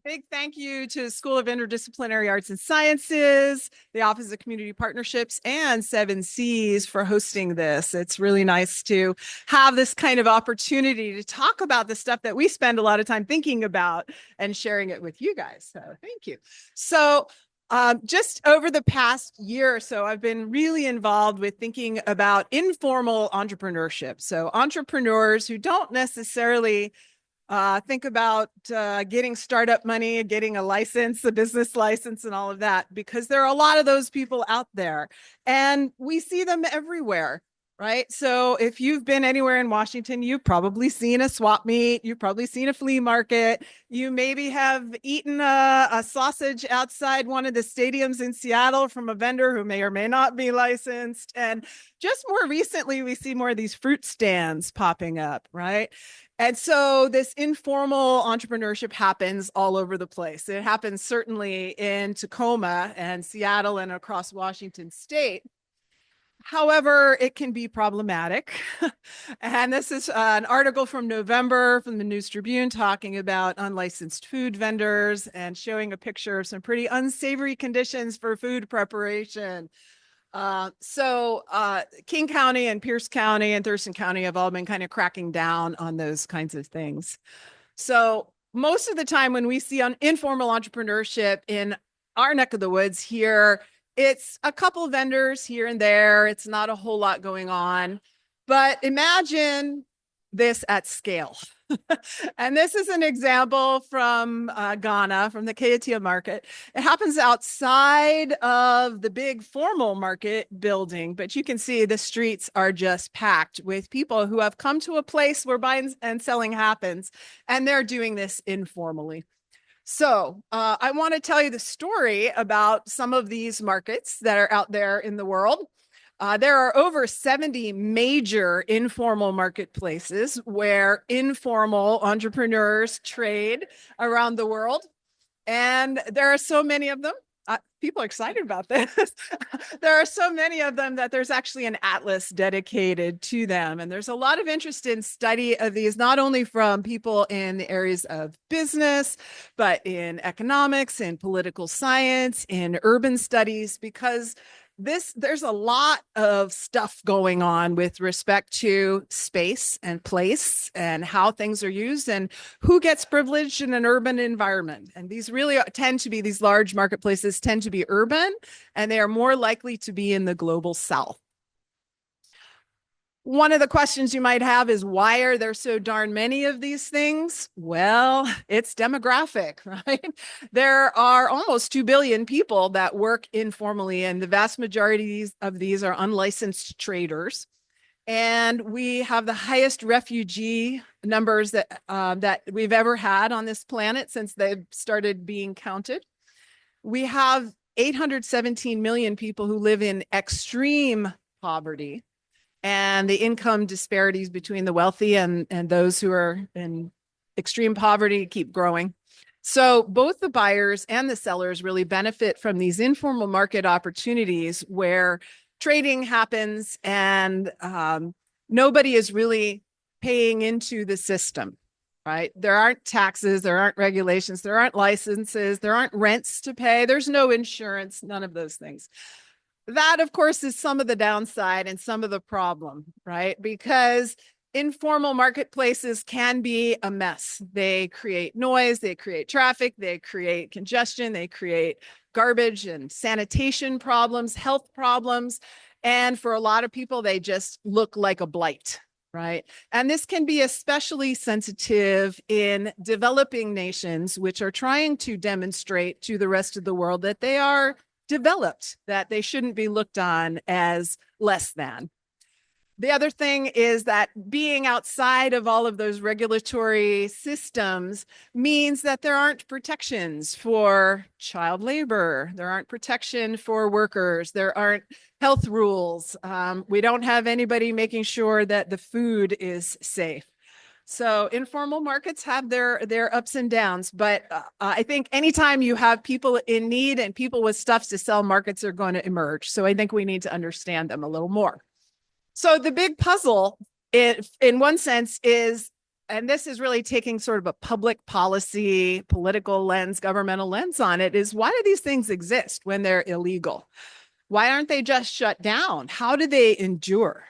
Big thank you to the School of Interdisciplinary Arts and Sciences, the Office of Community Partnerships, and 7Cs for hosting this. It's really nice to have this kind of opportunity to talk about the stuff that we spend a lot of time thinking about and sharing it with you guys. So thank you. So just over the past year or so, I've been really involved with thinking about informal entrepreneurship. So entrepreneurs who don't necessarily think about getting startup money, getting a license, a business license, and all of that, because there are a lot of those people out there, and we see them everywhere, right? So if you've been anywhere in Washington, you've probably seen a swap meet, you've probably seen a flea market, you maybe have eaten a sausage outside one of the stadiums in Seattle from a vendor who may or may not be licensed. And just more recently, we see more of these fruit stands popping up, right? And so this informal entrepreneurship happens all over the place. It happens certainly in Tacoma and Seattle and across Washington state. However, it can be problematic. And this is an article from November from the News Tribune talking about unlicensed food vendors and showing a picture of some pretty unsavory conditions for food preparation. King County and Pierce County and Thurston County have all been kind of cracking down on those kinds of things. So most of the time when we see informal entrepreneurship in our neck of the woods here, it's a couple vendors here and there. It's not a whole lot going on. But imagine this at scale. And this is an example from Ghana, from the Kaiatia market. It happens outside of the big formal market building, but you can see the streets are just packed with people who have come to a place where buying and selling happens, and they're doing this informally. So I want to tell you the story about some of these markets that are out there in the world. There are over 70 major informal marketplaces where informal entrepreneurs trade around the world. And there are so many of them. People are excited about this. There are so many of them that there's actually an atlas dedicated to them. And there's a lot of interest in study of these, not only from people in the areas of business, but in economics, in political science, in urban studies, because there's a lot of stuff going on with respect to space and place and how things are used and who gets privileged in an urban environment. And these really tend to be, these large marketplaces tend to be urban, and they are more likely to be in the global south. One of the questions you might have is, why are there so darn many of these things? Well, it's demographic, right? There are almost 2 billion people that work informally, and the vast majority of these are unlicensed traders. And we have the highest refugee numbers that we've ever had on this planet since they've started being counted. We have 817 million people who live in extreme poverty. And the income disparities between the wealthy and those who are in extreme poverty keep growing. So both the buyers and the sellers really benefit from these informal market opportunities where trading happens and nobody is really paying into the system, right? There aren't taxes, there aren't regulations, there aren't licenses, there aren't rents to pay, there's no insurance, none of those things. That, of course, is some of the downside and some of the problem, right? Because informal marketplaces can be a mess. They create noise, they create traffic, they create congestion, they create garbage and sanitation problems, health problems. And for a lot of people, they just look like a blight, right? And this can be especially sensitive in developing nations, which are trying to demonstrate to the rest of the world that they are developed, that they shouldn't be looked on as less than. The other thing is that being outside of all of those regulatory systems means that there aren't protections for child labor. There aren't protection for workers. There aren't health rules. We don't have anybody making sure that the food is safe. So informal markets have their ups and downs, but I think anytime you have people in need and people with stuff to sell, markets are going to emerge. So I think we need to understand them a little more. So the big puzzle, in one sense, is and this is really taking sort of a public policy, political lens, governmental lens on it, is why do these things exist when they're illegal? Why aren't they just shut down? How do they endure?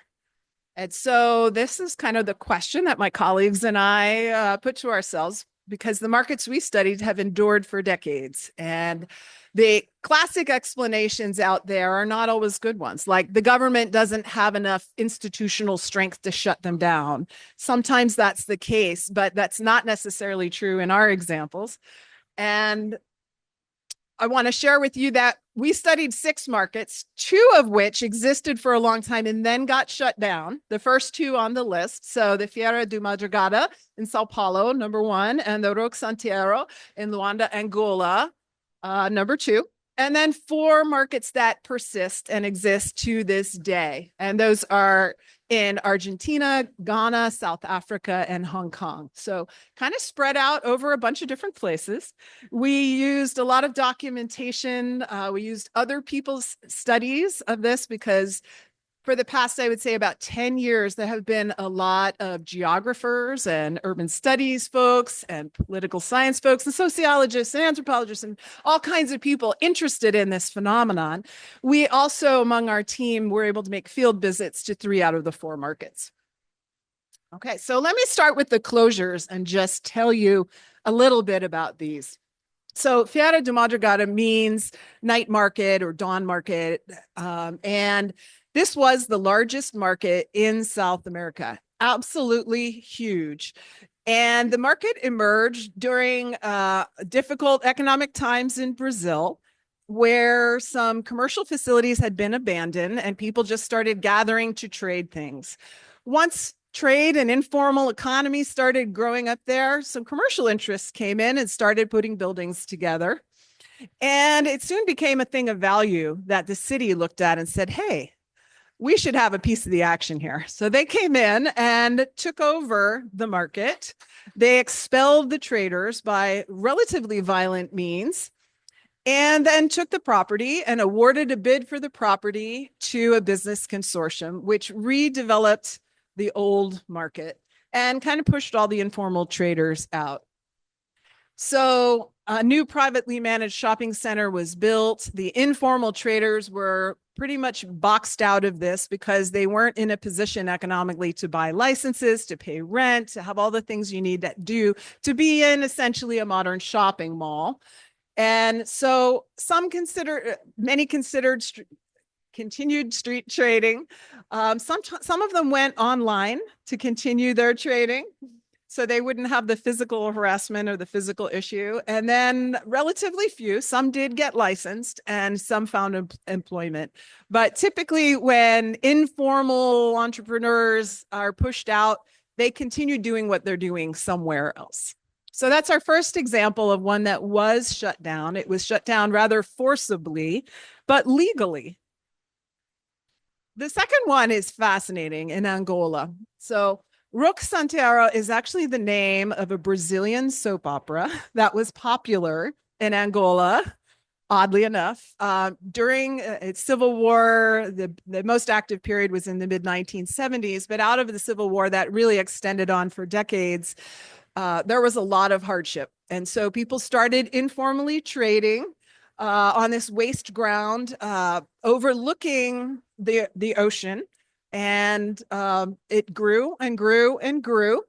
And so this is kind of the question that my colleagues and I put to ourselves, because the markets we studied have endured for decades. And the classic explanations out there are not always good ones. Like the government doesn't have enough institutional strength to shut them down. Sometimes that's the case, but that's not necessarily true in our examples. And I want to share with you that we studied 6 markets, 2 of which existed for a long time and then got shut down. The first 2 on the list. So the Feira do Madrugada in Sao Paulo, number 1, and the Roque Santeiro in Luanda, Angola, number 2. And then 4 markets that persist and exist to this day. And those are in Argentina, Ghana, South Africa, and Hong Kong. So kind of spread out over a bunch of different places. We used a lot of documentation. We used other people's studies of this because for the past, I would say about 10 years, there have been a lot of geographers and urban studies folks and political science folks and sociologists and anthropologists and all kinds of people interested in this phenomenon. We also, among our team, were able to make field visits to 3 out of the 4 markets. Okay, so let me start with the closures and just tell you a little bit about these. So Feira de Madrugada means night market or dawn market, and this was the largest market in South America, absolutely huge. And the market emerged during difficult economic times in Brazil, where some commercial facilities had been abandoned and people just started gathering to trade things. Once trade and informal economy started growing up there, some commercial interests came in and started putting buildings together. And it soon became a thing of value that the city looked at and said, hey, we should have a piece of the action here. So they came in and took over the market. They expelled the traders by relatively violent means and then took the property and awarded a bid for the property to a business consortium, which redeveloped the old market and kind of pushed all the informal traders out. So a new privately managed shopping center was built. The informal traders were pretty much boxed out of this because they weren't in a position economically to buy licenses, to pay rent, to have all the things you need to be in essentially a modern shopping mall. And so many considered continued street trading. Some of them went online to continue their trading, so they wouldn't have the physical harassment or the physical issue. And then relatively few, some did get licensed and some found employment. But typically when informal entrepreneurs are pushed out, they continue doing what they're doing somewhere else. So that's our first example of one that was shut down. It was shut down rather forcibly, but legally. The second one is fascinating in Angola. So Roque Santeiro is actually the name of a Brazilian soap opera that was popular in Angola, oddly enough. During its civil war, the most active period was in the mid-1970s, but out of the civil war that really extended on for decades, there was a lot of hardship. And so people started informally trading on this waste ground overlooking the ocean. And it grew and grew and grew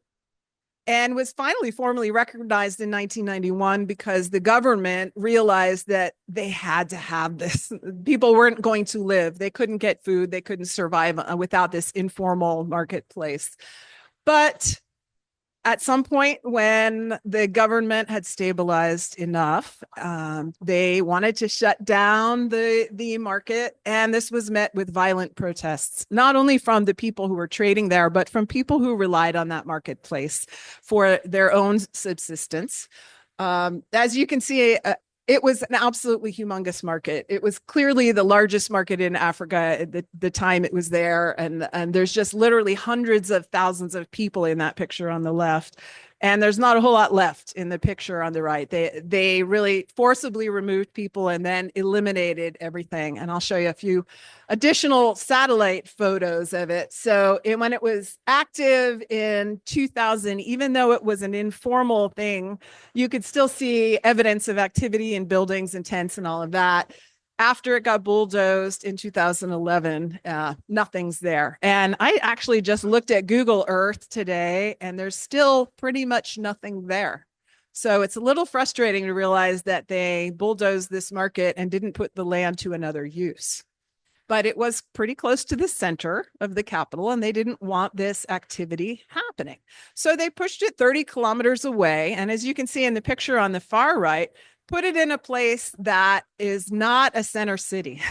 and was finally formally recognized in 1991 because the government realized that they had to have this. People weren't going to live. They couldn't get food. They couldn't survive without this informal marketplace. But at some point when the government had stabilized enough, they wanted to shut down the market. And this was met with violent protests, not only from the people who were trading there, but from people who relied on that marketplace for their own subsistence. As you can see, it was an absolutely humongous market. It was clearly the largest market in Africa at the time it was there. And there's just literally hundreds of thousands of people in that picture on the left And there's not a whole lot left in the picture on the right. They really forcibly removed people and then eliminated everything. And I'll show you a few additional satellite photos of it. So when it was active in 2000, even though it was an informal thing, you could still see evidence of activity in buildings and tents and all of that. After it got bulldozed in 2011, nothing's there. And I actually just looked at Google Earth today, and there's still pretty much nothing there. So it's a little frustrating to realize that they bulldozed this market and didn't put the land to another use. But it was pretty close to the center of the capital, and they didn't want this activity happening. So they pushed it 30 kilometers away. And as you can see in the picture on the far right, put it in a place that is not a center city.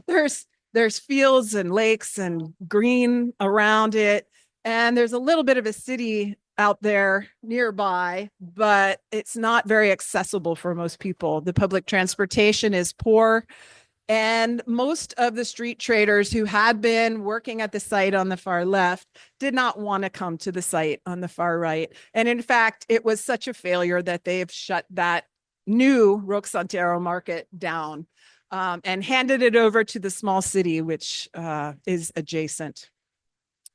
there's fields and lakes and green around it. And there's a little bit of a city out there nearby, but it's not very accessible for most people. The public transportation is poor. And most of the street traders who had been working at the site on the far left did not want to come to the site on the far right. And in fact, it was such a failure that they've shut that new Roque Santero market down and handed it over to the small city, which is adjacent.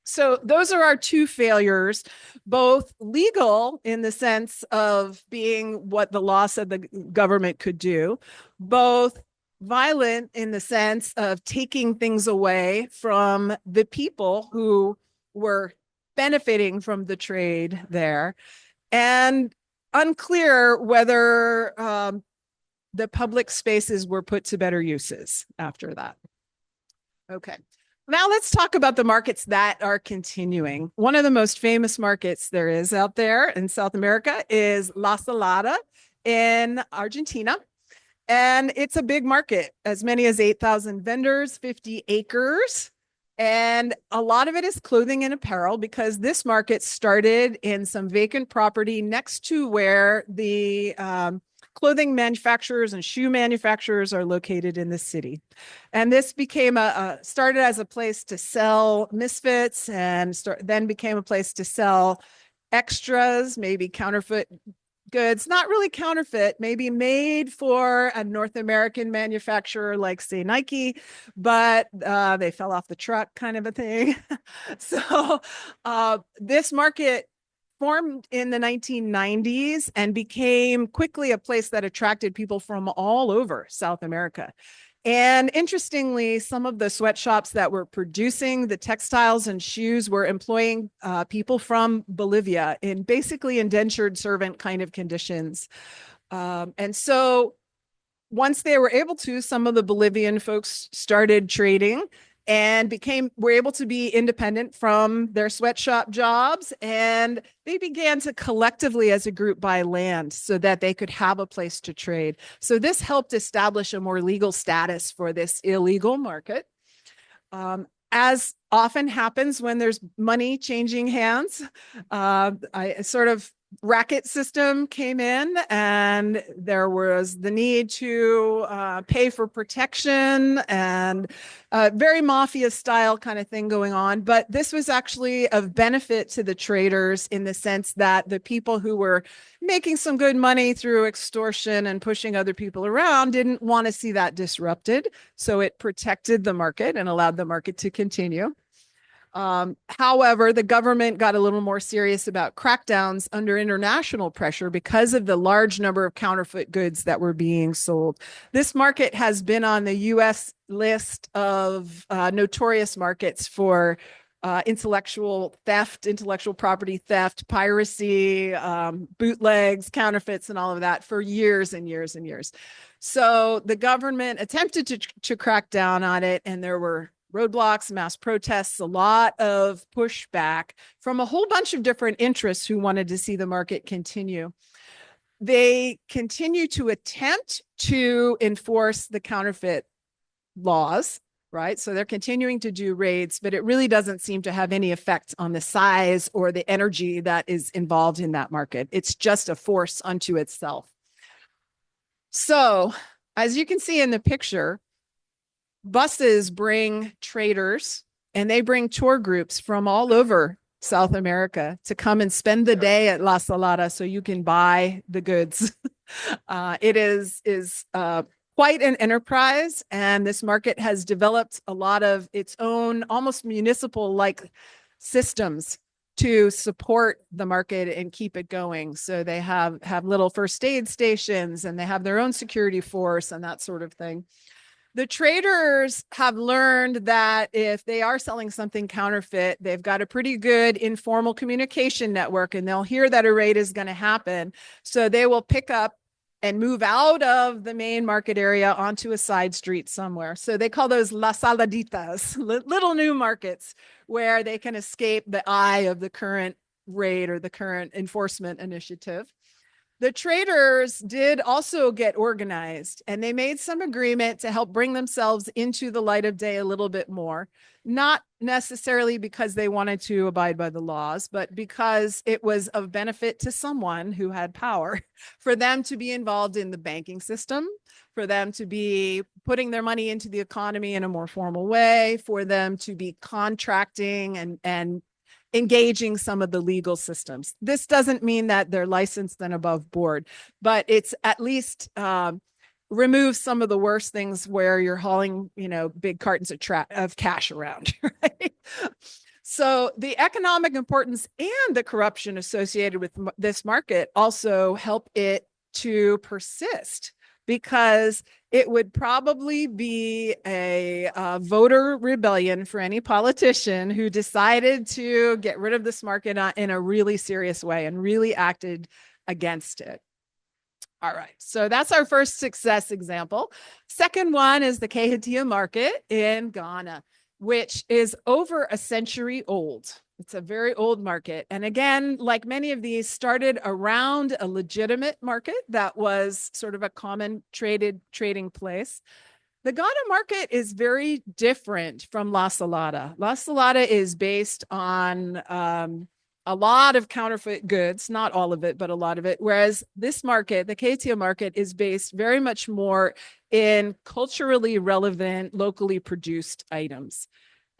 So those are our two failures, both legal in the sense of being what the law said the government could do, both violent in the sense of taking things away from the people who were benefiting from the trade there, and unclear whether the public spaces were put to better uses after that. Okay, now let's talk about the markets that are continuing. One of the most famous markets there is out there in South America is La Salada in Argentina. And it's a big market, as many as 8,000 vendors, 50 acres. And a lot of it is clothing and apparel, because this market started in some vacant property next to where the clothing manufacturers and shoe manufacturers are located in the city. And this became started as a place to sell misfits, and then became a place to sell extras, maybe counterfeit goods, not really counterfeit, maybe made for a North American manufacturer like, say, Nike, but they fell off the truck kind of a thing. So this market formed in the 1990s and became quickly a place that attracted people from all over South America. And interestingly, some of the sweatshops that were producing the textiles and shoes were employing people from Bolivia in basically indentured servant kind of conditions. And so once they were able to, some of the Bolivian folks started trading and were able to be independent from their sweatshop jobs. And they began to collectively as a group buy land so that they could have a place to trade. So this helped establish a more legal status for this illegal market. As often happens when there's money changing hands, a sort of racket system came in, and there was the need to pay for protection, and very mafia style kind of thing going on. But this was actually of benefit to the traders in the sense that the people who were making some good money through extortion and pushing other people around didn't want to see that disrupted. So it protected the market and allowed the market to continue. However, the government got a little more serious about crackdowns under international pressure because of the large number of counterfeit goods that were being sold. This market has been on the U.S. list of notorious markets for intellectual theft, intellectual property theft, piracy, bootlegs, counterfeits, and all of that for years and years and years. So the government attempted to crack down on it, and there were roadblocks, mass protests, a lot of pushback from a whole bunch of different interests who wanted to see the market continue. They continue to attempt to enforce the counterfeit laws, right? So they're continuing to do raids, but it really doesn't seem to have any effect on the size or the energy that is involved in that market. It's just a force unto itself. So as you can see in the picture, buses bring traders, and they bring tour groups from all over South America, to come and spend the day at La Salada so you can buy the goods. It is quite an enterprise, and this market has developed a lot of its own almost municipal-like systems to support the market and keep it going. So they have little first aid stations, and they have their own security force and that sort of thing. The traders have learned that if they are selling something counterfeit, they've got a pretty good informal communication network, and they'll hear that a raid is going to happen. So they will pick up and move out of the main market area onto a side street somewhere. So they call those las saladitas, little new markets where they can escape the eye of the current raid or the current enforcement initiative. The traders did also get organized, and they made some agreement to help bring themselves into the light of day a little bit more, not necessarily because they wanted to abide by the laws, but because it was of benefit to someone who had power for them to be involved in the banking system, for them to be putting their money into the economy in a more formal way, for them to be contracting and engaging some of the legal systems. This doesn't mean that they're licensed and above board, but it's at least remove some of the worst things where you're hauling, big cartons of cash around, right? So the economic importance and the corruption associated with this market also help it to persist, because it would probably be a voter rebellion for any politician who decided to get rid of this market in a really serious way and really acted against it. All right, so that's our first success example. Second one is the Kehatia market in Ghana, which is over a century old. It's a very old market. And again, like many of these, started around a legitimate market that was sort of a common trading place. The Ghana market is very different from La Salada. La Salada is based on a lot of counterfeit goods, not all of it, but a lot of it. Whereas this market, the Kehatia market, is based very much more in culturally relevant, locally produced items.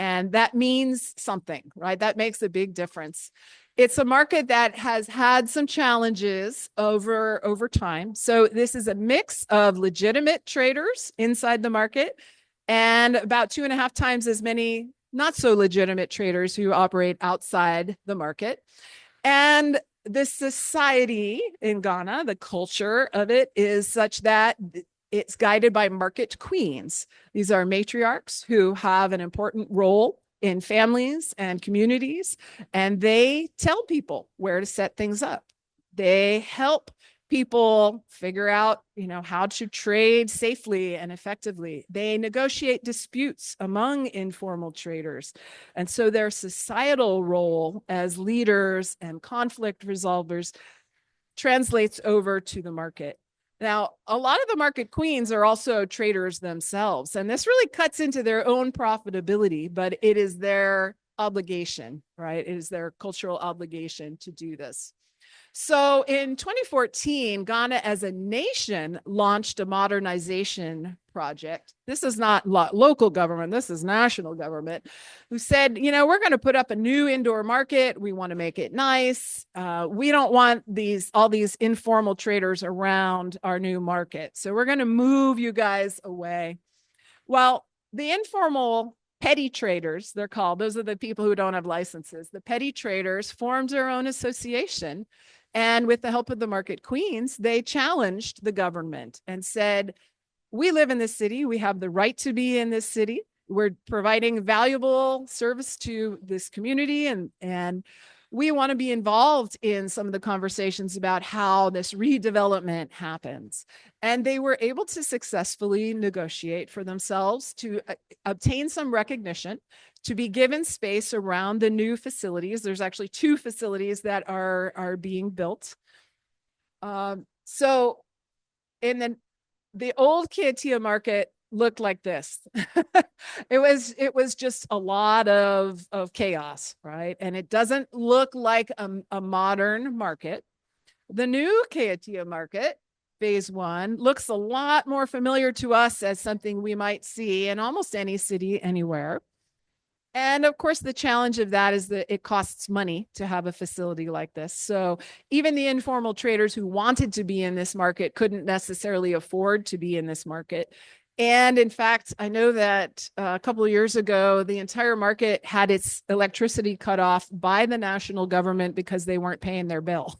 And that means something, right? That makes a big difference. It's a market that has had some challenges over time. So this is a mix of legitimate traders inside the market and about 2.5 times as many not so legitimate traders who operate outside the market. And the society in Ghana, the culture of it, is such that it's guided by market queens. These are matriarchs who have an important role in families and communities, and they tell people where to set things up. They help people figure out, how to trade safely and effectively. They negotiate disputes among informal traders. And so their societal role as leaders and conflict resolvers translates over to the market. Now, a lot of the market queens are also traders themselves, and this really cuts into their own profitability, but it is their obligation, right? It is their cultural obligation to do this. So in 2014, Ghana as a nation launched a modernization project. This is not local government, this is national government, who said, we're going to put up a new indoor market. We want to make it nice. We don't want all these informal traders around our new market. So we're going to move you guys away. Well, the informal petty traders, they're called, those are the people who don't have licenses. The petty traders formed their own association. And with the help of the market queens, they challenged the government and said, we live in this city. We have the right to be in this city. We're providing valuable service to this community, and we want to be involved in some of the conversations about how this redevelopment happens. And they were able to successfully negotiate for themselves to obtain some recognition, to be given space around the new facilities. There's actually 2 facilities that are being built. So in the old Kehatia market looked like this. It was just a lot of chaos, right? And it doesn't look like a modern market. The new Kehatia market, phase 1, looks a lot more familiar to us as something we might see in almost any city anywhere. And of course, the challenge of that is that it costs money to have a facility like this. So even the informal traders who wanted to be in this market couldn't necessarily afford to be in this market. And in fact, I know that a couple of years ago, the entire market had its electricity cut off by the national government because they weren't paying their bill.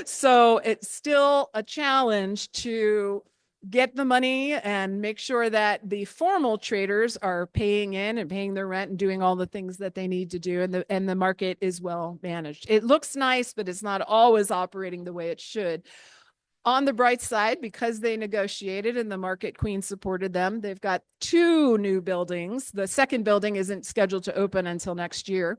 So it's still a challenge to get the money and make sure that the formal traders are paying in and paying their rent and doing all the things that they need to do, and the market is well managed. It looks nice, but it's not always operating the way it should. On the bright side, because they negotiated and the market queen supported them, they've got 2 new buildings. The second building isn't scheduled to open until next year,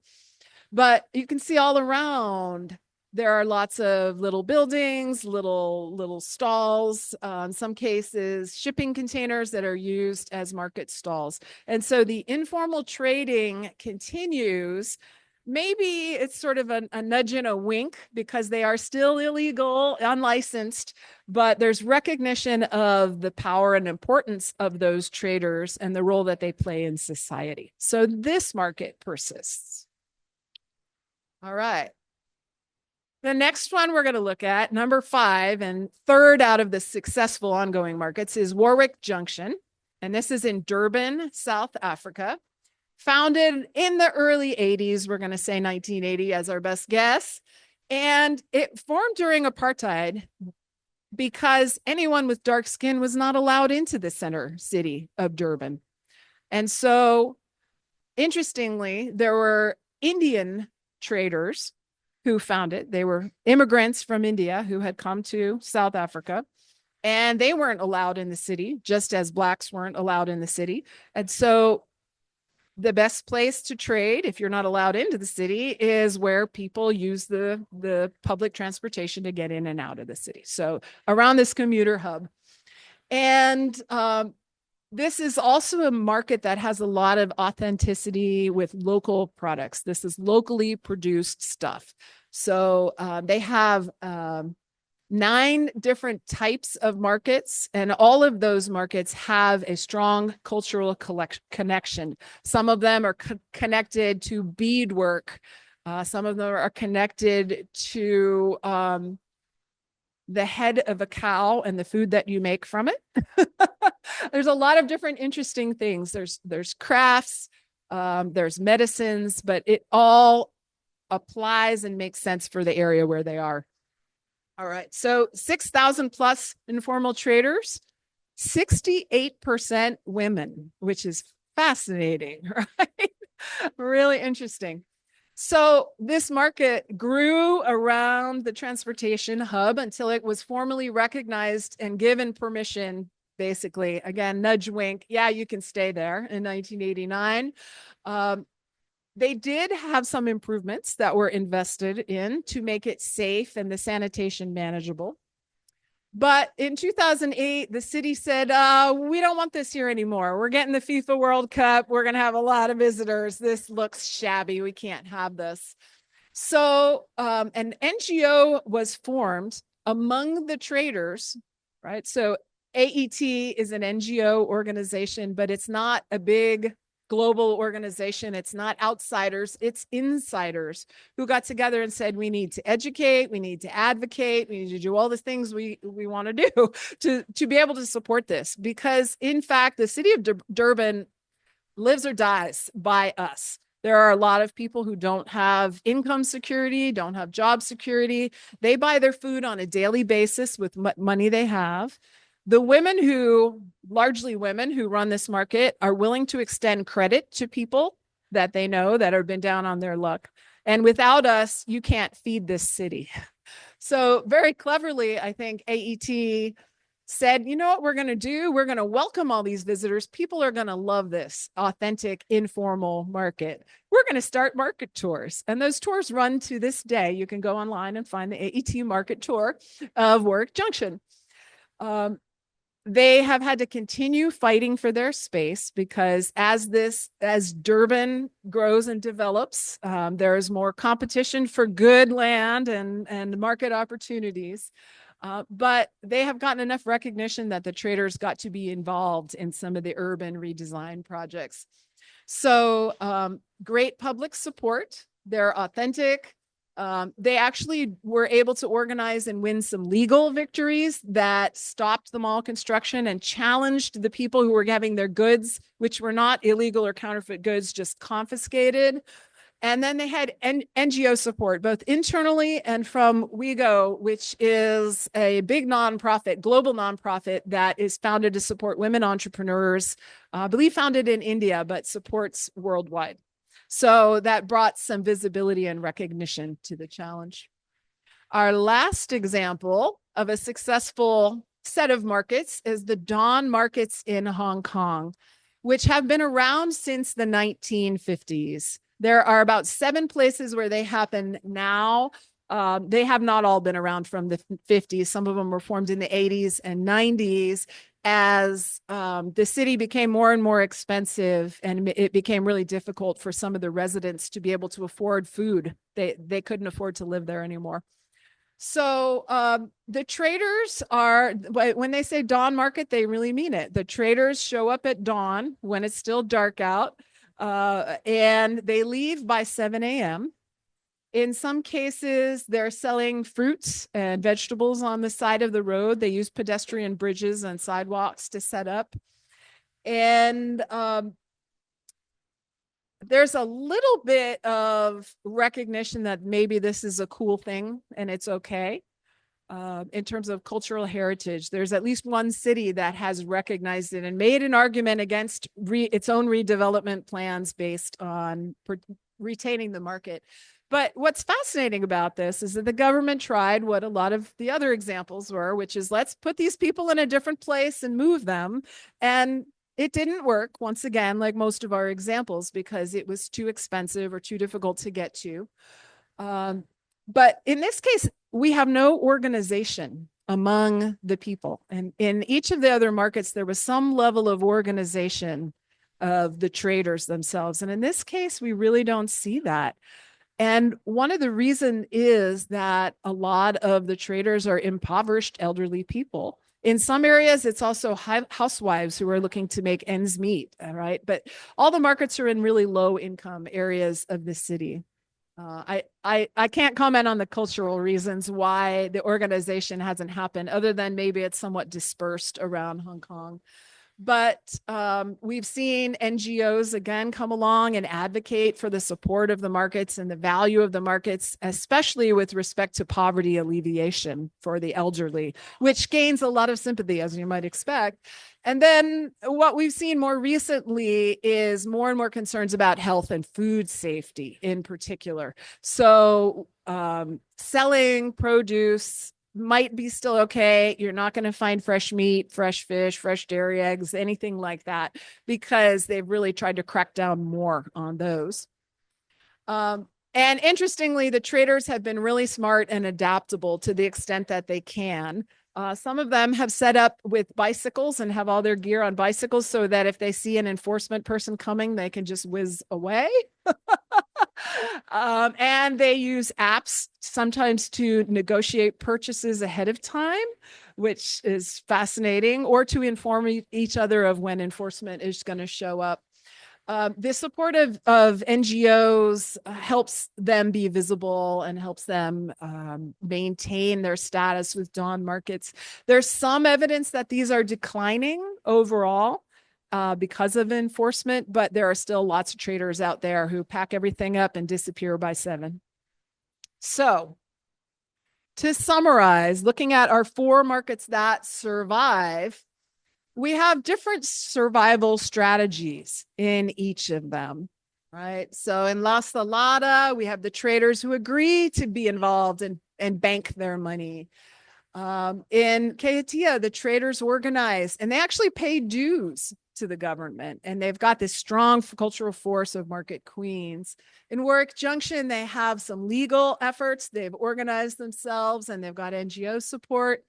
but you can see all around there are lots of little buildings, little stalls, in some cases shipping containers that are used as market stalls. And so the informal trading continues. Maybe it's sort of a nudge and a wink because they are still illegal, unlicensed, but there's recognition of the power and importance of those traders and the role that they play in society. So this market persists. All right. The next one we're going to look at, number 5 and third out of the successful ongoing markets, is Warwick Junction. And this is in Durban, South Africa. Founded in the early 80s, we're going to say 1980 as our best guess. And it formed during apartheid because anyone with dark skin was not allowed into the center city of Durban. And so, interestingly, there were Indian traders who found it. They were immigrants from India who had come to South Africa, and they weren't allowed in the city, just as Blacks weren't allowed in the city. And so the best place to trade, if you're not allowed into the city, is where people use the public transportation to get in and out of the city. So around this commuter hub. And this is also a market that has a lot of authenticity with local products. This is locally produced stuff. So they have 9 different types of markets, and all of those markets have a strong cultural connection. Some of them are connected to beadwork. Some of them are connected to the head of a cow and the food that you make from it. There's a lot of different interesting things. There's crafts, there's medicines, but it all applies and makes sense for the area where they are. All right, so 6,000 plus informal traders, 68% women, which is fascinating, right? Really interesting. So this market grew around the transportation hub until it was formally recognized and given permission, basically, again, nudge wink, yeah, you can stay there in 1989. They did have some improvements that were invested in to make it safe and the sanitation manageable. But in 2008, the city said, we don't want this here anymore. We're getting the FIFA World Cup. We're going to have a lot of visitors. This looks shabby. We can't have this. So an NGO was formed among the traders, right? So AET is an NGO organization, but it's not a big global organization. It's not outsiders, it's insiders who got together and said, we need to educate, we need to advocate, we need to do all the things we want to do to be able to support this. Because in fact, the city of Durban lives or dies by us. There are a lot of people who don't have income security, don't have job security. They buy their food on a daily basis with what money they have. The women largely women who run this market, are willing to extend credit to people that they know that have been down on their luck. And without us, you can't feed this city. So very cleverly, I think AET said, you know what we're going to do? We're going to welcome all these visitors. People are going to love this authentic, informal market. We're going to start market tours. And those tours run to this day. You can go online and find the AET market tour of Warwick Junction. They have had to continue fighting for their space because as Durban grows and develops, there is more competition for good land and market opportunities. But they have gotten enough recognition that the traders got to be involved in some of the urban redesign projects. So great public support. They're authentic. They actually were able to organize and win some legal victories that stopped the mall construction and challenged the people who were having their goods, which were not illegal or counterfeit goods, just confiscated. And then they had NGO support, both internally and from WeGo, which is a big nonprofit, global nonprofit that is founded to support women entrepreneurs, I believe founded in India, but supports worldwide. So that brought some visibility and recognition to the challenge. Our last example of a successful set of markets is the dawn markets in Hong Kong, which have been around since the 1950s. There are about 7 places where they happen now. They have not all been around from the 50s. Some of them were formed in the 80s and 90s as the city became more and more expensive, and it became really difficult for some of the residents to be able to afford food. They couldn't afford to live there anymore. So the traders are, when they say dawn market, they really mean it. The traders show up at dawn when it's still dark out, and they leave by 7 a.m. In some cases, they're selling fruits and vegetables on the side of the road. They use pedestrian bridges and sidewalks to set up. And there's a little bit of recognition that maybe this is a cool thing and it's okay. In terms of cultural heritage, there's at least one city that has recognized it and made an argument against its own redevelopment plans based on retaining the market. But what's fascinating about this is that the government tried what a lot of the other examples were, which is let's put these people in a different place and move them. And it didn't work, once again, like most of our examples, because it was too expensive or too difficult to get to. But in this case, we have no organization among the people. And in each of the other markets, there was some level of organization of the traders themselves. And in this case, we really don't see that. And one of the reasons is that a lot of the traders are impoverished elderly people. In some areas, it's also housewives who are looking to make ends meet, right? But all the markets are in really low income areas of the city. I can't comment on the cultural reasons why the organization hasn't happened, other than maybe it's somewhat dispersed around Hong Kong. But we've seen NGOs again come along and advocate for the support of the markets and the value of the markets, especially with respect to poverty alleviation for the elderly, which gains a lot of sympathy, as you might expect. And then what we've seen more recently is more and more concerns about health and food safety in particular. So selling produce might be still okay. You're not going to find fresh meat, fresh fish, fresh dairy eggs, anything like that, because they've really tried to crack down more on those. And interestingly, the traders have been really smart and adaptable to the extent that they can. Some of them have set up with bicycles and have all their gear on bicycles so that if they see an enforcement person coming, they can just whiz away. And they use apps sometimes to negotiate purchases ahead of time, which is fascinating, or to inform each other of when enforcement is going to show up. The support of NGOs helps them be visible and helps them maintain their status with dawn markets. There's some evidence that these are declining overall because of enforcement, but there are still lots of traders out there who pack everything up and disappear by 7. So to summarize, looking at our 4 markets that survive, we have different survival strategies in each of them, right? So in La Salada, we have the traders who agree to be involved and bank their money. In Kaiatea, the traders organize and they actually pay dues to the government, and they've got this strong cultural force of market queens. In Warwick Junction, they have some legal efforts. They've organized themselves and they've got NGO support.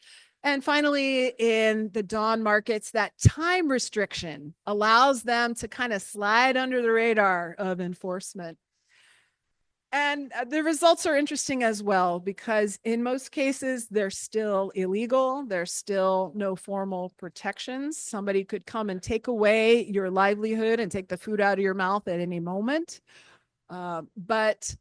And finally, in the dawn markets, that time restriction allows them to kind of slide under the radar of enforcement. And the results are interesting as well, because in most cases, they're still illegal. There's still no formal protections. Somebody could come and take away your livelihood and take the food out of your mouth at any moment. But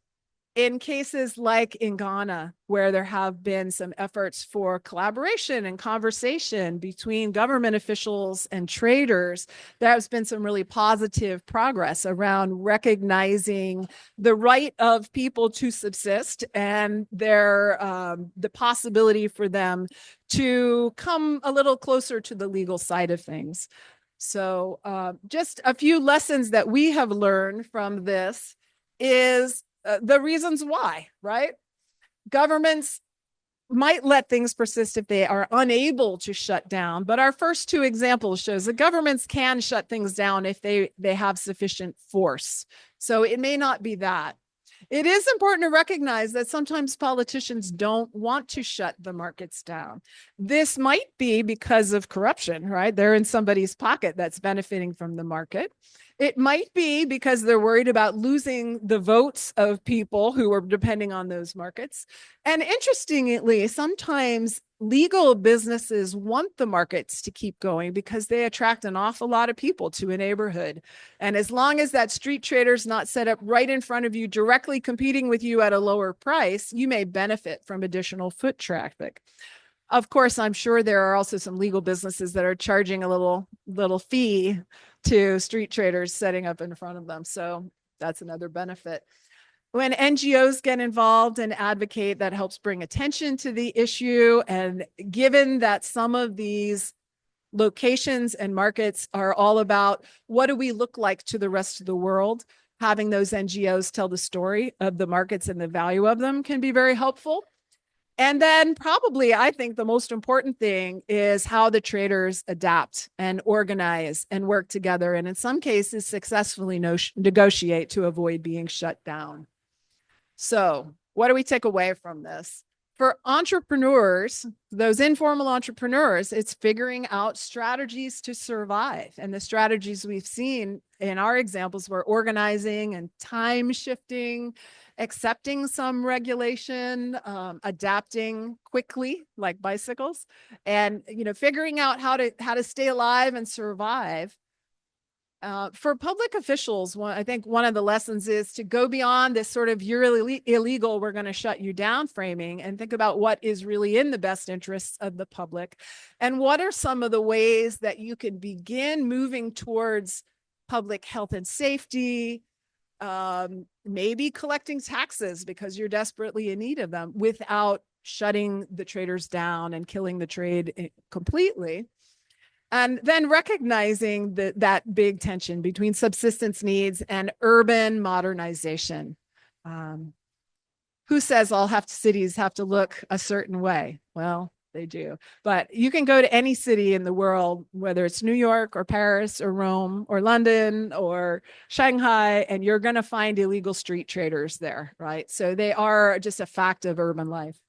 in cases like in Ghana, where there have been some efforts for collaboration and conversation between government officials and traders, there has been some really positive progress around recognizing the right of people to subsist and the possibility for them to come a little closer to the legal side of things. So just a few lessons that we have learned from this is the reasons why, right? Governments might let things persist if they are unable to shut down, but our first two examples shows that governments can shut things down if they have sufficient force. So it may not be that. It is important to recognize that sometimes politicians don't want to shut the markets down. This might be because of corruption, right? They're in somebody's pocket that's benefiting from the market. It might be because they're worried about losing the votes of people who are depending on those markets. And interestingly, sometimes legal businesses want the markets to keep going because they attract an awful lot of people to a neighborhood. And as long as that street trader's not set up right in front of you, directly competing with you at a lower price, you may benefit from additional foot traffic. Of course, I'm sure there are also some legal businesses that are charging a little fee to street traders setting up in front of them. So that's another benefit. When NGOs get involved and advocate, that helps bring attention to the issue. And given that some of these locations and markets are all about what do we look like to the rest of the world, having those NGOs tell the story of the markets and the value of them can be very helpful. And then probably, I think the most important thing is how the traders adapt and organize and work together, and in some cases successfully negotiate to avoid being shut down. So what do we take away from this? For entrepreneurs, those informal entrepreneurs, it's figuring out strategies to survive. And the strategies we've seen in our examples were organizing and time shifting, accepting some regulation, adapting quickly like bicycles, and figuring out how to stay alive and survive. For public officials, I think one of the lessons is to go beyond this sort of you're illegal, we're going to shut you down framing, and think about what is really in the best interests of the public. And what are some of the ways that you can begin moving towards public health and safety, maybe collecting taxes because you're desperately in need of them without shutting the traders down and killing the trade completely. And then recognizing that big tension between subsistence needs and urban modernization. Who says all cities have to look a certain way? Well, they do. But you can go to any city in the world, whether it's New York or Paris or Rome or London or Shanghai, and you're going to find illegal street traders there, right? So they are just a fact of urban life.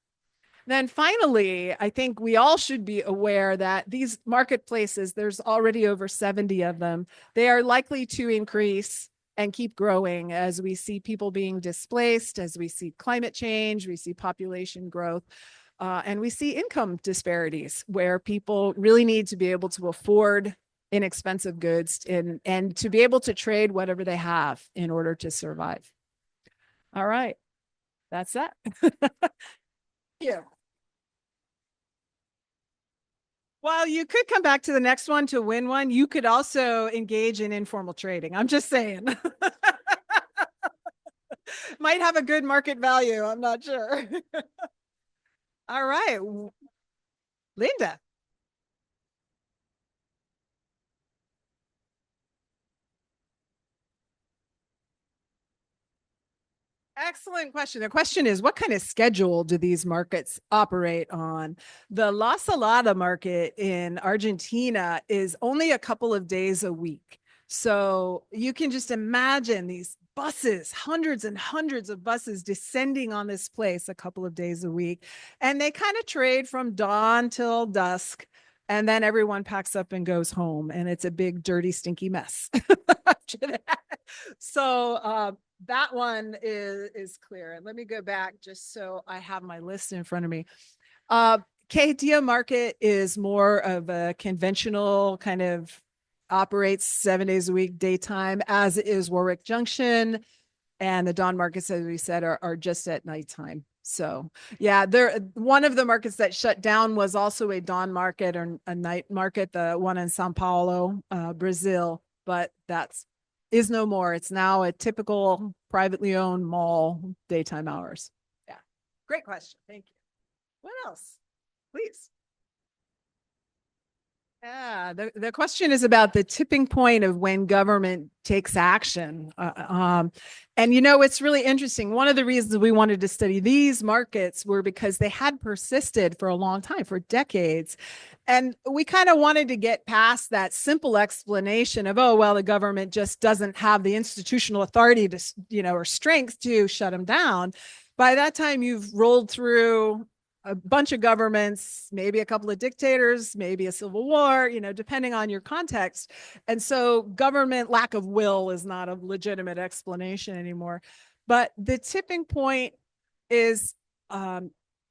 Then finally, I think we all should be aware that these marketplaces, there's already over 70 of them. They are likely to increase and keep growing as we see people being displaced, as we see climate change, we see population growth, and we see income disparities where people really need to be able to afford inexpensive goods and to be able to trade whatever they have in order to survive. All right, that's that. Yeah. Well, you could come back to the next one to win one. You could also engage in informal trading. I'm just saying. Might have a good market value. I'm not sure. All right. Linda. Excellent question. The question is, what kind of schedule do these markets operate on? The La Salada market in Argentina is only a couple of days a week. So you can just imagine these buses, hundreds and hundreds of buses descending on this place a couple of days a week. And they kind of trade from dawn till dusk. And then everyone packs up and goes home. And it's a big, dirty, stinky mess. So that one is clear. And let me go back just so I have my list in front of me. Uh, Katia Market is more of a conventional kind of operates 7 days a week daytime, as is Warwick Junction. And the dawn markets, as we said, are just at nighttime. So yeah, there one of the markets that shut down was also a dawn market or a night market, the one in Sao Paulo, Brazil, but that's is no more. It's now a typical privately owned mall daytime hours. Yeah. Great question. Thank you. What else? Please. Yeah, the question is about the tipping point of when government takes action. And it's really interesting. One of the reasons we wanted to study these markets were because they had persisted for a long time, for decades. And we kind of wanted to get past that simple explanation of, oh, well, the government just doesn't have the institutional authority to, or strength to shut them down. By that time, you've rolled through a bunch of governments, maybe a couple of dictators, maybe a civil war, depending on your context. And so government lack of will is not a legitimate explanation anymore. But the tipping point is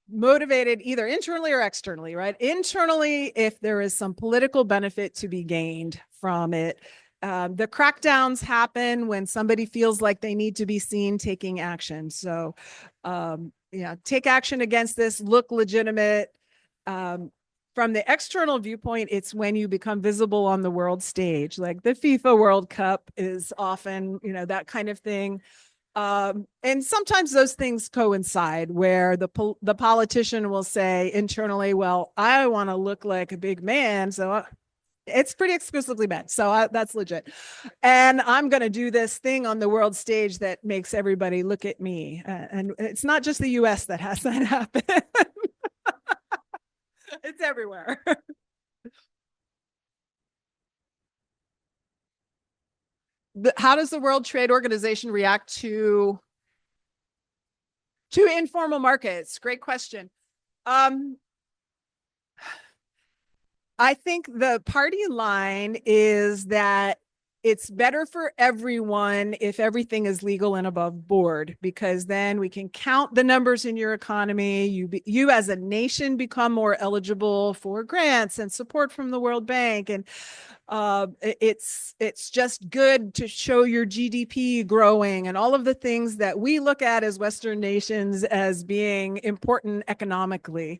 motivated either internally or externally, right? Internally, if there is some political benefit to be gained from it. The crackdowns happen when somebody feels like they need to be seen taking action. So take action against this, look legitimate. From the external viewpoint, it's when you become visible on the world stage, like the FIFA World Cup is often, that kind of thing. And sometimes those things coincide where the politician will say internally, well, I want to look like a big man. So it's pretty exclusively men. So that's legit. And I'm going to do this thing on the world stage that makes everybody look at me. And it's not just the US that has that happen. It's everywhere. How does the World Trade Organization react to informal markets? Great question. I think the party line is that it's better for everyone if everything is legal and above board, because then we can count the numbers in your economy. You as a nation become more eligible for grants and support from the World Bank. And it's just good to show your GDP growing and all of the things that we look at as Western nations as being important economically.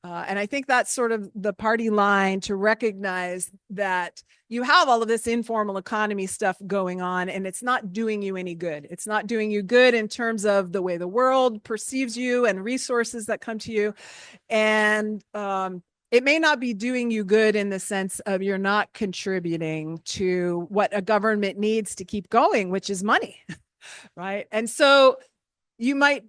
And I think that's sort of the party line, to recognize that you have all of this informal economy stuff going on and it's not doing you any good. It's not doing you good in terms of the way the world perceives you and resources that come to you. And it may not be doing you good in the sense of you're not contributing to what a government needs to keep going, which is money, right? And so you might,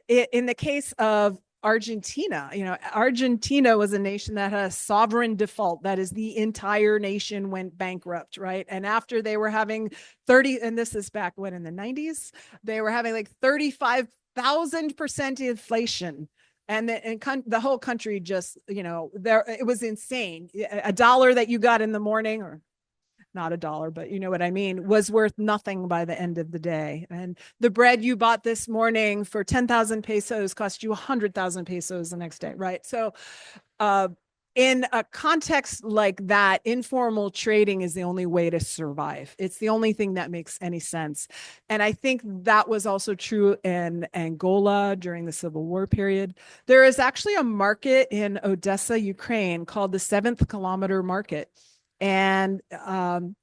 in the case of Argentina, Argentina was a nation that had a sovereign default. That is, the entire nation went bankrupt, right? And after they were having 30, and this is back when in the 90s, they were having like 35,000% inflation. And the whole country just, it was insane. A dollar that you got in the morning, or not a dollar, but you know what I mean, was worth nothing by the end of the day. And the bread you bought this morning for 10,000 pesos cost you 100,000 pesos the next day, right? So in a context like that, informal trading is the only way to survive. It's the only thing that makes any sense. And I think that was also true in Angola during the Civil War period. There is actually a market in Odessa, Ukraine, called the 7th Kilometer Market. And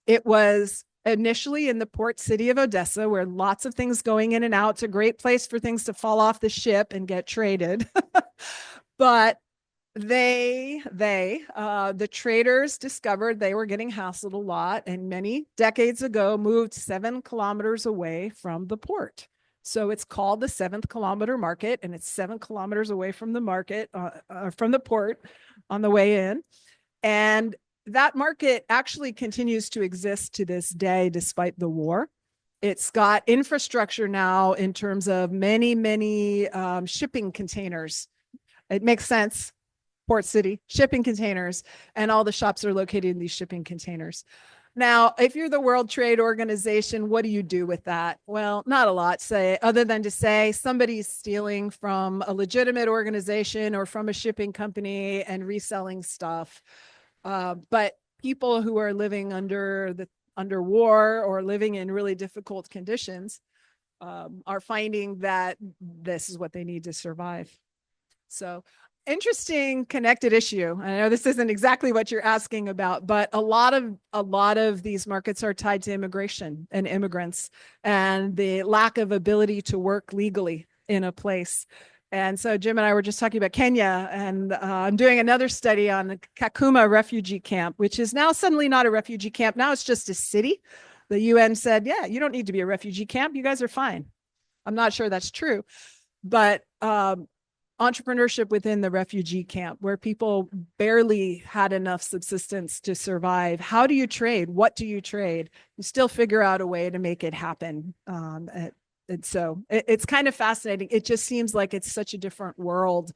it was initially in the port city of Odessa, where lots of things going in and out. It's a great place for things to fall off the ship and get traded. But the traders discovered they were getting hassled a lot, and many decades ago moved 7 kilometers away from the port. So it's called the 7th Kilometer Market, and it's 7 kilometers away from the market, from the port on the way in. And that market actually continues to exist to this day, despite the war. It's got infrastructure now in terms of many, many shipping containers. It makes sense. Port city, shipping containers, and all the shops are located in these shipping containers. Now, if you're the World Trade Organization, what do you do with that? Well, not a lot, say, other than to say somebody's stealing from a legitimate organization or from a shipping company and reselling stuff. But people who are living under war or living in really difficult conditions are finding that this is what they need to survive. So interesting connected issue. I know this isn't exactly what you're asking about, but a lot of these markets are tied to immigration and immigrants and the lack of ability to work legally in a place. And so Jim and I were just talking about Kenya, and I'm doing another study on the Tacoma refugee camp, which is now suddenly not a refugee camp. Now it's just a city. The UN said, yeah, you don't need to be a refugee camp. You guys are fine. I'm not sure that's true, but entrepreneurship within the refugee camp where people barely had enough subsistence to survive. How do you trade? What do you trade? You still figure out a way to make it happen. And so it's kind of fascinating. It just seems like it's such a different world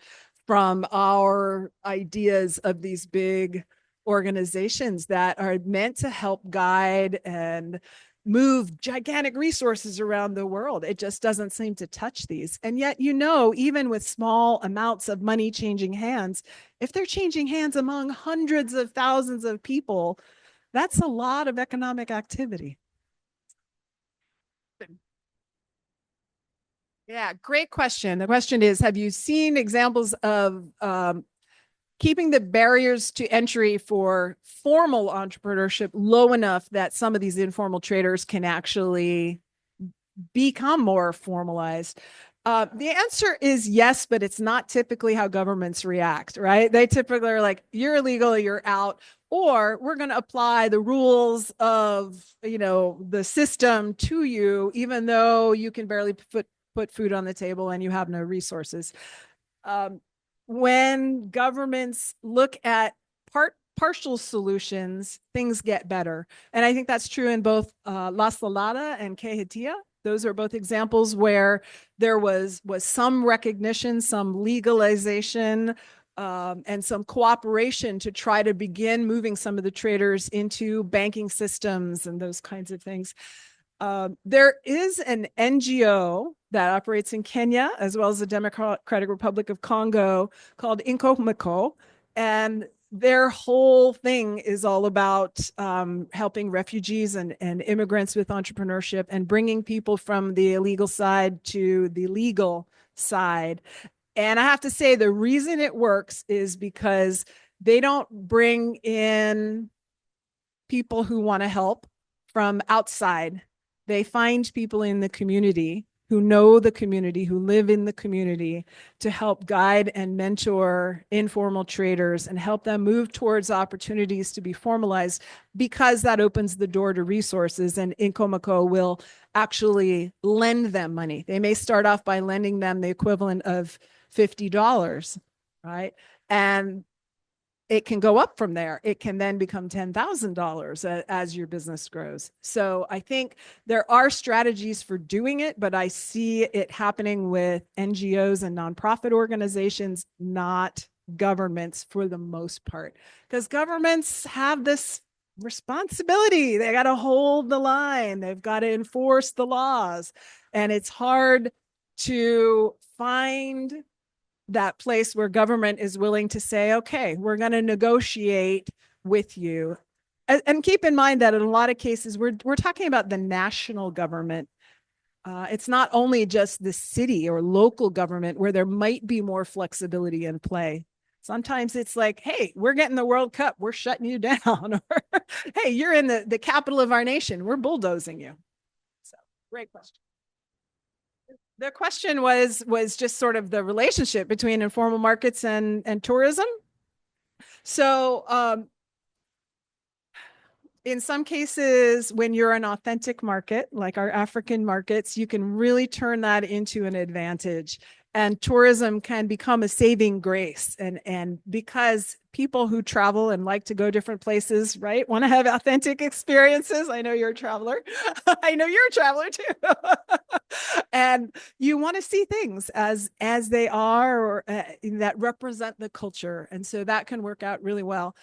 from our ideas of these big organizations that are meant to help guide and move gigantic resources around the world. It just doesn't seem to touch these. And yet, even with small amounts of money changing hands, if they're changing hands among hundreds of thousands of people, that's a lot of economic activity. Yeah, great question. The question is, have you seen examples of keeping the barriers to entry for formal entrepreneurship low enough that some of these informal traders can actually become more formalized? The answer is yes, but it's not typically how governments react, right? They typically are like, you're illegal, you're out, or we're going to apply the rules of, the system to you, even though you can barely put food on the table and you have no resources. When governments look at partial solutions, things get better. And I think that's true in both La Salada and Kehitia. Those are both examples where there was some recognition, some legalization, and some cooperation to try to begin moving some of the traders into banking systems and those kinds of things. There is an NGO that operates in Kenya, as well as the Democratic Republic of Congo, called Inkomako. And their whole thing is all about helping refugees and immigrants with entrepreneurship and bringing people from the illegal side to the legal side. And I have to say, the reason it works is because they don't bring in people who want to help from outside. They find people in the community who know the community, who live in the community, to help guide and mentor informal traders and help them move towards opportunities to be formalized, because that opens the door to resources, and Inkomako will actually lend them money. They may start off by lending them the equivalent of $50, right? And it can go up from there. It can then become $10,000 as your business grows. So I think there are strategies for doing it, but I see it happening with NGOs and nonprofit organizations, not governments for the most part, because governments have this responsibility. They got to hold the line. They've got to enforce the laws. And it's hard to find that place where government is willing to say, okay, we're going to negotiate with you. And keep in mind that in a lot of cases, we're talking about the national government. It's not only just the city or local government where there might be more flexibility in play. Sometimes it's like, hey, we're getting the World Cup, we're shutting you down. Or, hey, you're in the capital of our nation, we're bulldozing you. So, great question. The question was just sort of the relationship between informal markets and tourism. So in some cases, when you're an authentic market, like our African markets, you can really turn that into an advantage. And tourism can become a saving grace. And because people who travel and like to go different places, right, want to have authentic experiences. I know you're a traveler. I know you're a traveler too. And you want to see things as they are, or that represent the culture. And so that can work out really well.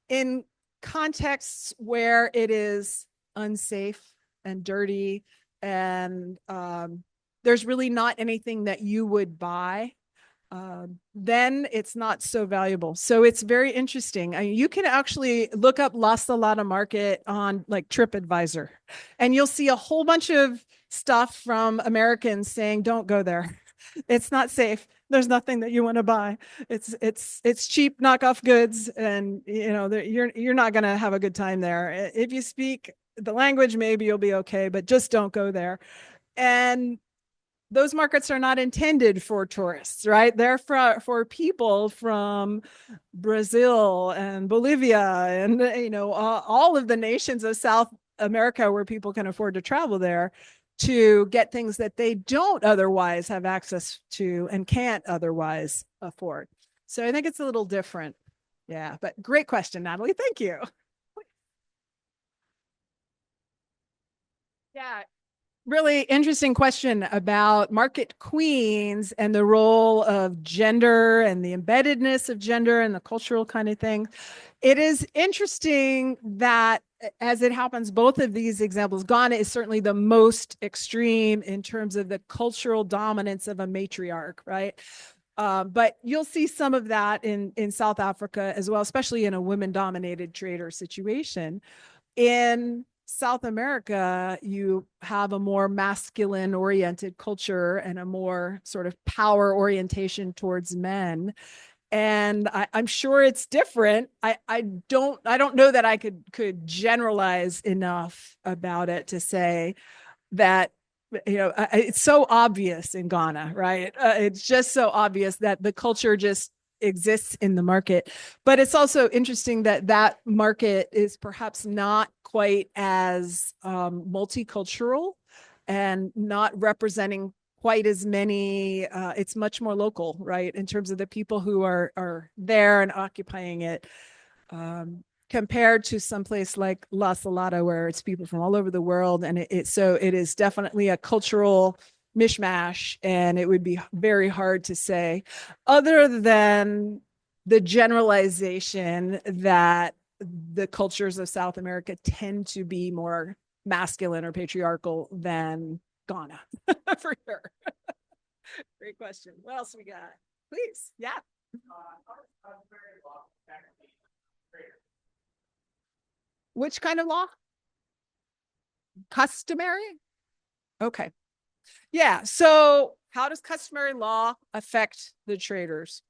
In contexts where it is unsafe and dirty, and there's really not anything that you would buy, then it's not so valuable. So it's very interesting. I mean, you can actually look up La Salada Market on like TripAdvisor, and you'll see a whole bunch of stuff from Americans saying, don't go there. It's not safe. There's nothing that you want to buy. It's cheap knockoff goods, and you're not going to have a good time there. If you speak the language, maybe you'll be okay, but just don't go there. And those markets are not intended for tourists, right? They're for people from Brazil and Bolivia and all of the nations of South America where people can afford to travel there to get things that they don't otherwise have access to and can't otherwise afford. So I think it's a little different. Yeah, but great question, Natalie. Thank you. Yeah, really interesting question about market queens and the role of gender and the embeddedness of gender and the cultural kind of thing. It is interesting that, as it happens, both of these examples, Ghana is certainly the most extreme in terms of the cultural dominance of a matriarch, right? But you'll see some of that in South Africa as well, especially in a women-dominated trader situation. In South America, you have a more masculine oriented culture and a more sort of power orientation towards men. And I'm sure it's different. I don't know that I could generalize enough about it to say that it's so obvious in Ghana, right? It's just so obvious that the culture just exists in the market. But it's also interesting that that market is perhaps not quite as multicultural and not representing quite as many. It's much more local, right, in terms of the people who are there and occupying it. Compared to someplace like La Salada, where it's people from all over the world, and so it is definitely a cultural mishmash, and it would be very hard to say, other than the generalization that the cultures of South America tend to be more masculine or patriarchal than Ghana, for sure. Great question. What else we got? Please, yeah. Which kind of law? Customary? Okay. Yeah. So how does customary law affect the traders?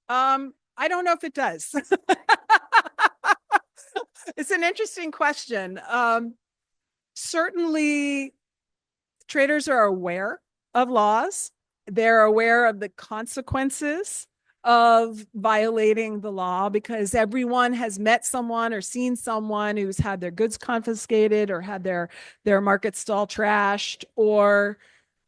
I don't know if it does. It's an interesting question. Certainly, traders are aware of laws. They're aware of the consequences of violating the law, because everyone has met someone or seen someone who's had their goods confiscated or had their market stall trashed, or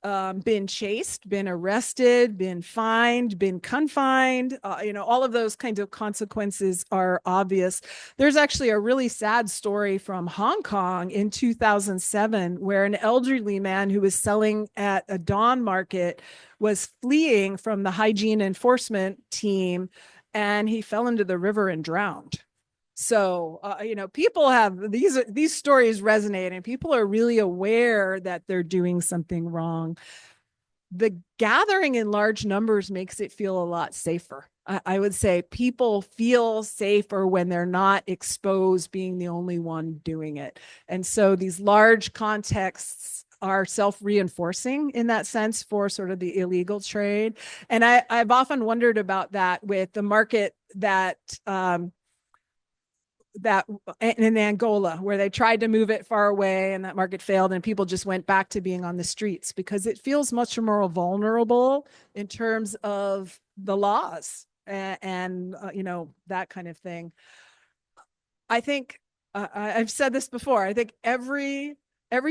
been chased, been arrested, been fined, been confined. All of those kinds of consequences are obvious. There's actually a really sad story from Hong Kong in 2007 where an elderly man who was selling at a dawn market was fleeing from the hygiene enforcement team, and he fell into the river and drowned. So, people have these stories resonate, and people are really aware that they're doing something wrong. The gathering in large numbers makes it feel a lot safer. I would say people feel safer when they're not exposed being the only one doing it. And so these large contexts are self-reinforcing in that sense for sort of the illegal trade. And I've often wondered about that with the market that in Angola, where they tried to move it far away and that market failed, and people just went back to being on the streets because it feels much more vulnerable in terms of the laws and that kind of thing. I think I've said this before. I think every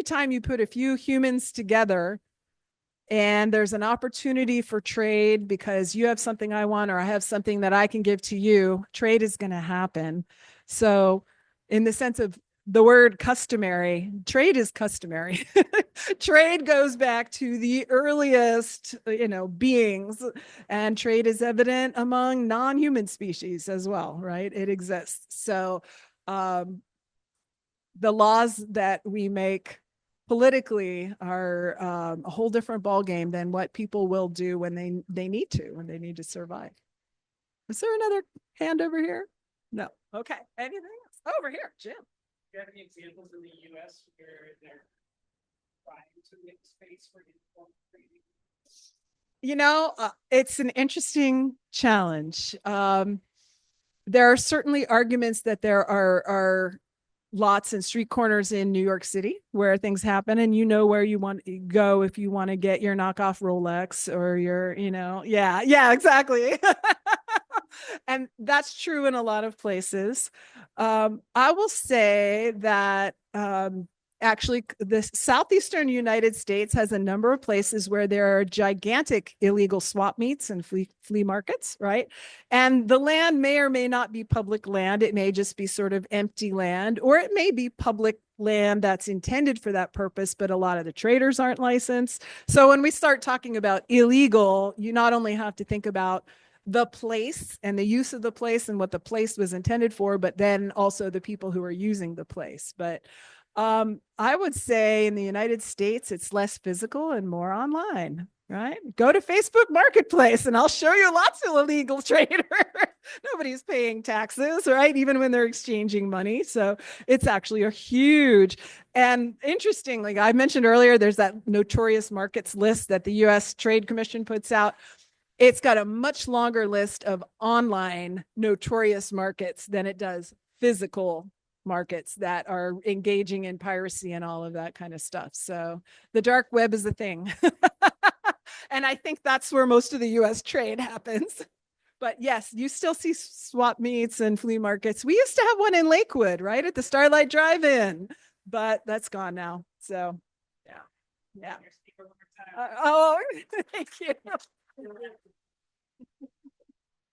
time you put a few humans together and there's an opportunity for trade because you have something I want or I have something that I can give to you, trade is going to happen. So in the sense of the word customary, trade is customary. Trade goes back to the earliest, beings, and trade is evident among non-human species as well, right? It exists. So um, the laws that we make politically are a whole different ballgame than what people will do when when they need to survive. Is there another hand over here? No. Okay. Anything else? Over here, Jim. Do you have any examples in the U.S. where they're trying to make space for informal trading? It's an interesting challenge. There are certainly arguments that there are lots and street corners in New York City where things happen, and where you want to go if you want to get your knockoff Rolex or yeah, exactly. And that's true in a lot of places. I will say that actually the southeastern United States has a number of places where there are gigantic illegal swap meets and flea markets, right? And the land may or may not be public land. It may just be sort of empty land, or it may be public land that's intended for that purpose, but a lot of the traders aren't licensed. So when we start talking about illegal, you not only have to think about the place and the use of the place and what the place was intended for, but then also the people who are using the place. But I would say in the United States, it's less physical and more online, right? Go to Facebook Marketplace and I'll show you lots of illegal traders. Nobody's paying taxes, right? Even when they're exchanging money. So it's actually a huge and interestingly, I mentioned earlier, there's that notorious markets list that the US Trade Commission puts out. It's got a much longer list of online notorious markets than it does physical markets that are engaging in piracy and all of that kind of stuff. So the dark web is a thing. And I think that's where most of the US trade happens. But yes, you still see swap meets and flea markets. We used to have one in Lakewood, right? At the Starlight Drive-In, but that's gone now. So yeah. Oh, thank you.